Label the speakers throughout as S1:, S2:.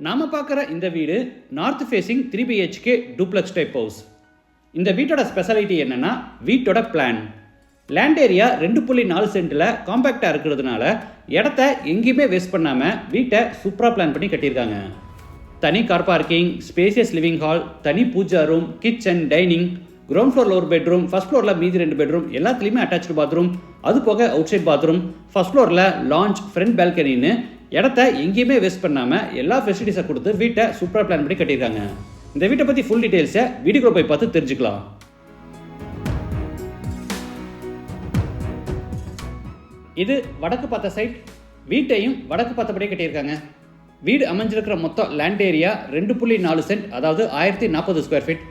S1: நாம பார்க்குற இந்த வீடு north facing 3 BHK duplex type house. இந்த வீட்டோட ஸ்பெஷாலிட்டி என்னென்னா வீட்டோட பிளான். லேண்ட் ஏரியா 2.4 சென்ட்டில் காம்பேக்டாக இருக்கிறதுனால இடத்த எங்கேயுமே வேஸ்ட் பண்ணாமல் வீட்டை சூப்பராக பிளான் பண்ணி கட்டியிருக்காங்க. தனி car parking, spacious living hall, தனி pooja room, kitchen, dining, ground ஃப்ளோரில் ஒரு பெட்ரூம், ஃபர்ஸ்ட் ஃப்ளோரில் மீதி 2 பெட்ரூம், எல்லாத்துலேயுமே அட்டாச்சு பாத்ரூம், அது போக அவுட் சைட் பாத்ரூம், ஃபர்ஸ்ட் ஃப்ளோரில் லான்ச், ஃப்ரண்ட் பால்கனின்னு இடத்த எங்கேயுமே வேஸ்ட் பண்ணாமல் எல்லா ஃபெசிலிட்டிஸை கொடுத்து வீட்டை சூப்பராக பிளான் பண்ணி கட்டியிருக்காங்க. இந்த வீட்டை பற்றி ஃபுல் டீட்டெயில்ஸை வீடியோக்குள்ள போய் பார்த்து தெரிஞ்சுக்கலாம். இது வடக்கு பார்த்த சைட். வீட்டையும் வடக்கு பார்த்தபடியே கட்டியிருக்காங்க. வீடு அமைஞ்சிருக்கிற மொத்தம் லேண்ட் ஏரியா 2.4 சென்ட், அதாவது 1040 ஸ்கொயர் ஃபீட்.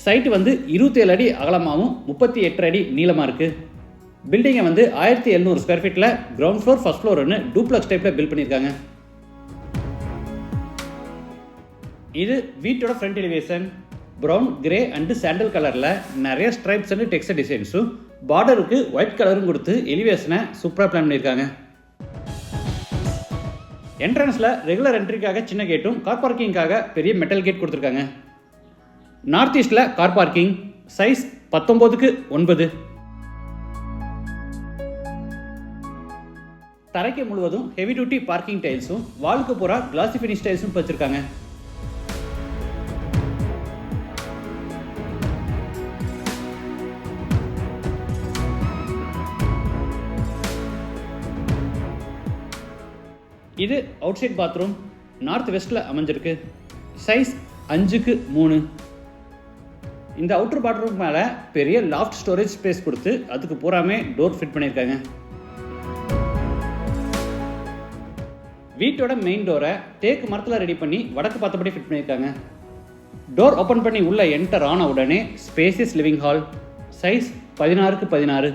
S1: சைட்டு 27 அடி அகலமாகவும் 38 அடி நீளமாக இருக்குது. பில்டிங்கை 1700 ஸ்கொயர் ஃபீட்டில் கிரவுண்ட் ஃப்ளோர், ஃபர்ஸ்ட் ஃப்ளோர்னு டூப்ளெக்ஸ் டைப்பில் பில்ட் பண்ணியிருக்காங்க. இது வீட்டோட front elevation. Brown, grey and sandal கலரில் நிறைய ஸ்ட்ரைப்ஸ் அண்டு டெக்ஸ்டர் டிசைன்ஸும் பார்டருக்கு ஒயிட் கலரும் கொடுத்து எலிவேஷனை சூப்பராக பிளான் பண்ணியிருக்காங்க. என்ட்ரன்ஸில் ரெகுலர் என்ட்ரிக்காக சின்ன கேட்டும் கார் பார்க்கிங்காக பெரிய மெட்டல் கேட் கொடுத்துருக்காங்க. நார்த் ஈஸ்டில் கார் பார்க்கிங், சைஸ் 19x9. தரைக்கு முழுவதும் ஹெவி டியூட்டி பார்க்கிங் டைல்ஸும் வாலுக்கு பூரா கிளாசி ஃபினிஷ் டைல்ஸும் வச்சிருக்காங்க. இது அவுட் சைட் பாத்ரூம், நார்த் வெஸ்ட்டில் அமைஞ்சிருக்கு. Size 5x3. இந்த அவுட்டர் பாத்ரூம் மேலே பெரிய லாஃப்ட் ஸ்டோரேஜ் ஸ்பேஸ் கொடுத்து அதுக்கு பூராமே டோர் ஃபிட் பண்ணியிருக்காங்க. வீட்டோட மெயின் டோரை தேக்கு மரத்தில் ரெடி பண்ணி வடக்கு பார்த்தபடி ஃபிட் பண்ணியிருக்காங்க. டோர் ஓப்பன் பண்ணி உள்ள என்டர் ஆன உடனே spacious living hall, size 16x16.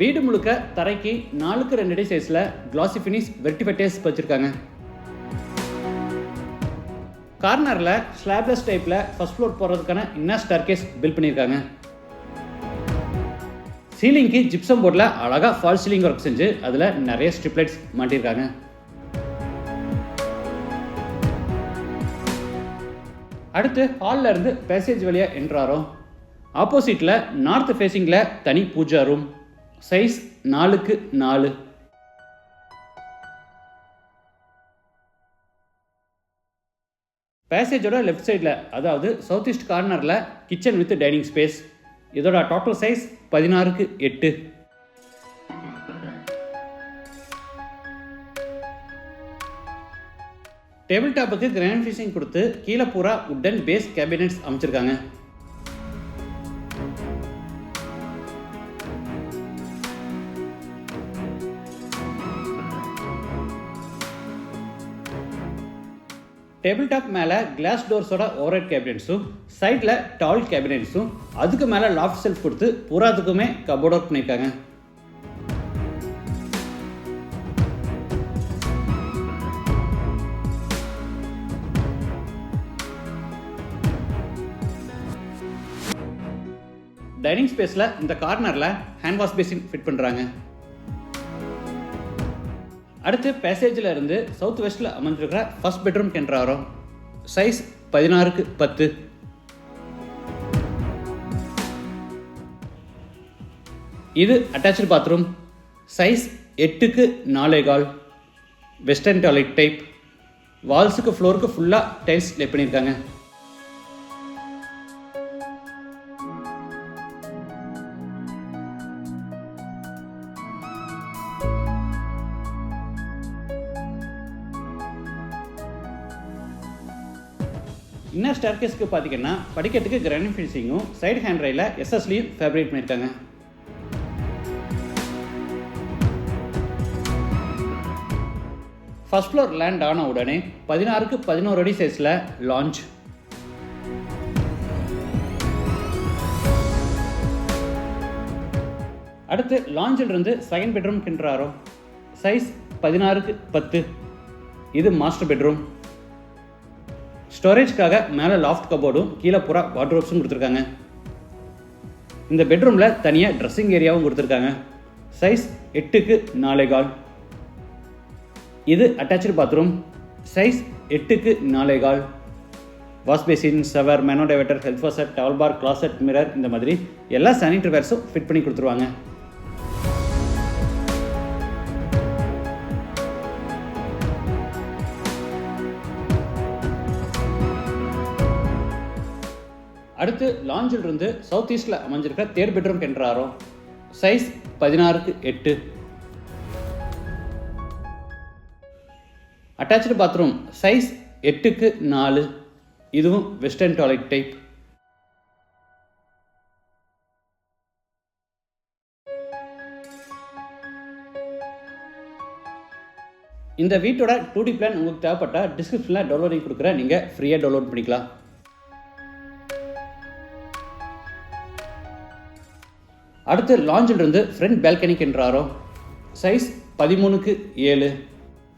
S1: வீடு முழுக்க தரைக்கு 4x2 அடி சைஸில் கிளாசி ஃபினிஷ் வெர்டிஃபைடேஸ் வச்சுருக்காங்க. கார்னரில் ஸ்லாப்லெஸ் டைப்பில் ஃபர்ஸ்ட் ஃப்ளோர் போகிறதுக்கான இன்னர் ஸ்டேர்கேஸ் பில்ட் பண்ணியிருக்காங்க. சீலிங்க்கு ஜிப்சம் போர்டில் அழகாக ஃபால் சீலிங் ஒர்க் செஞ்சு அதில் நிறைய ஸ்ட்ரிப் லைட்ஸ் மாட்டியிருக்காங்க. அடுத்து ஹாலில் இருந்து பேசேஜ் வழியாக என்ட்ராரோம். ஆப்போசிட்டில் நார்த் ஃபேஸிங்கில் தனி பூஜா ரூம், சைஸ் 4x4. பேசேஜோட லெஃப்ட் சைடில், அதாவது சவுத் ஈஸ்ட் கார்னரில் கிச்சன் வித் டைனிங் ஸ்பேஸ். இதோட டோட்டல் சைஸ் 16x8. டேபிள் டாப்புக்கு கிரானைட் ஃபினிஷிங் கொடுத்து கீழே பூரா உட்டன் பேஸ் கேபினெட்ஸ் அமைச்சிருக்காங்க. டேபிள் டாப் மேலே கிளாஸ் டோர்ஸோட ஓவர்ஹெட் கேபினெட்ஸும் சைடில் டால் கேபினெட்ஸும் அதுக்கு மேலே லாஃப்ட் செல்ஃப் கொடுத்து பூராத்துக்குமே கபோர்ட் ஒர்க் பண்ணியிருக்காங்க. டைனிங் ஸ்பேஸில் இந்த கார்னரில் ஹேண்ட் வாஷ் பேசின் ஃபிட் பண்ணுறாங்க. அடுத்து பேசேஜில் இருந்து சவுத் வெஸ்ட்டில் அமைஞ்சிருக்கிற ஃபர்ஸ்ட் பெட்ரூம் என்ட்ராரோம். Size 16x10. இது attach bathroom, size 8x4. Western toilet type. வால்ஸுக்கு ஃப்ளோருக்கு ஃபுல்லாக டைல்ஸ் லே பண்ணியிருக்காங்க. இன்னர் ஸ்டேர்கேஸ்க்கு பார்த்தீங்கன்னா படிக்கட்டுக்கு கிரானைட் ஃபினிஷிங்கும் சைடு ஹேண்ட் ரைல எஸ்எஸ்லையும் ஃபேப்ரிக் பண்ணியிருக்காங்க. ஃபர்ஸ்ட் ஃப்ளோர் லேண்ட் ஆன உடனே 16x11 அடி சைஸில் லான்ச். அடுத்து லான்ச்சில் இருந்து செகண்ட் பெட்ரூம் கிண்டுறாரோம். Size 16x10. இது மாஸ்டர் பெட்ரூம். ஸ்டோரேஜ்க்காக மேலே லாஃப்ட் கபோர்டும் கீழே பூரா வார்ட்ரோப்ஸும் கொடுத்துருக்காங்க. இந்த பெட்ரூமில் தனியாக ட்ரெஸ்ஸிங் ஏரியாவும் கொடுத்துருக்காங்க. Size 8x4. இது அட்டாச்சு பாத்ரூம், சைஸ் 8க்கு 4.25. Wash basin, shower, mono diverter, health washer, towel bar, closet, mirror இந்த மாதிரி எல்லா சானிட்டரி வேர்ஸும் ஃபிட் பண்ணி கொடுத்துருவாங்க. அடுத்து லாஞ்சில் இருந்து சவுத் ஈஸ்டில் அமைஞ்சிருக்கிற தேர்ட் பெட்ரூம் கென்றாரோ, சைஸ் 16க்கு 8. அட்டாச்சு பாத்ரூம், சைஸ் 8க்கு 4. இதுவும் வெஸ்டர்ன் டாய்லெட் டைப். இந்த வீட்டோட 2D பிளான் உங்களுக்கு தேவைப்பட்டா டிஸ்கிரிப்ஷனில் டவுன்லோட் பண்ணி கொடுக்குறேன், நீங்கள் ஃப்ரீயாக டவுன்லோட் பண்ணிக்கலாம். அடுத்து லாஞ்சில் இருந்து ஃப்ரண்ட் பால்கனிக்கு என்றாரோ, சைஸ் 13க்கு 7.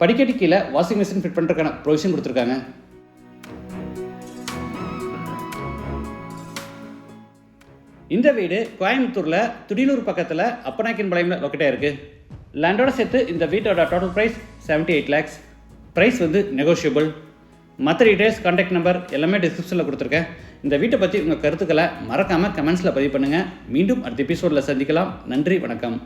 S1: படிக்கட்டு கீழே வாஷிங் மிஷின் ஃபிட் பண்ணுறதுக்கான ப்ரொவிஷன் கொடுத்துருக்காங்க. இந்த வீடு கோயம்புத்தூரில் துடியலூர் பக்கத்தில் அப்பநாயக்கன்பாளையம்ல லொக்கேட் ஆயிருக்கு. லேண்டோட சேர்த்து இந்த வீட்டோட total price 78 lakhs. Price negotiable. மற்ற டீடைல்ஸ், கான்டாக்ட் நம்பர் எல்லாமே டிஸ்கிரிப்ஷனில் கொடுத்துருக்கேன். இந்த வீட்டை பற்றி உங்கள் கருத்துக்களை மறக்காமல் கமெண்ட்ஸில் பதிவு பண்ணுங்கள். மீண்டும் அடுத்த எபிசோடில் சந்திக்கலாம். நன்றி, வணக்கம்.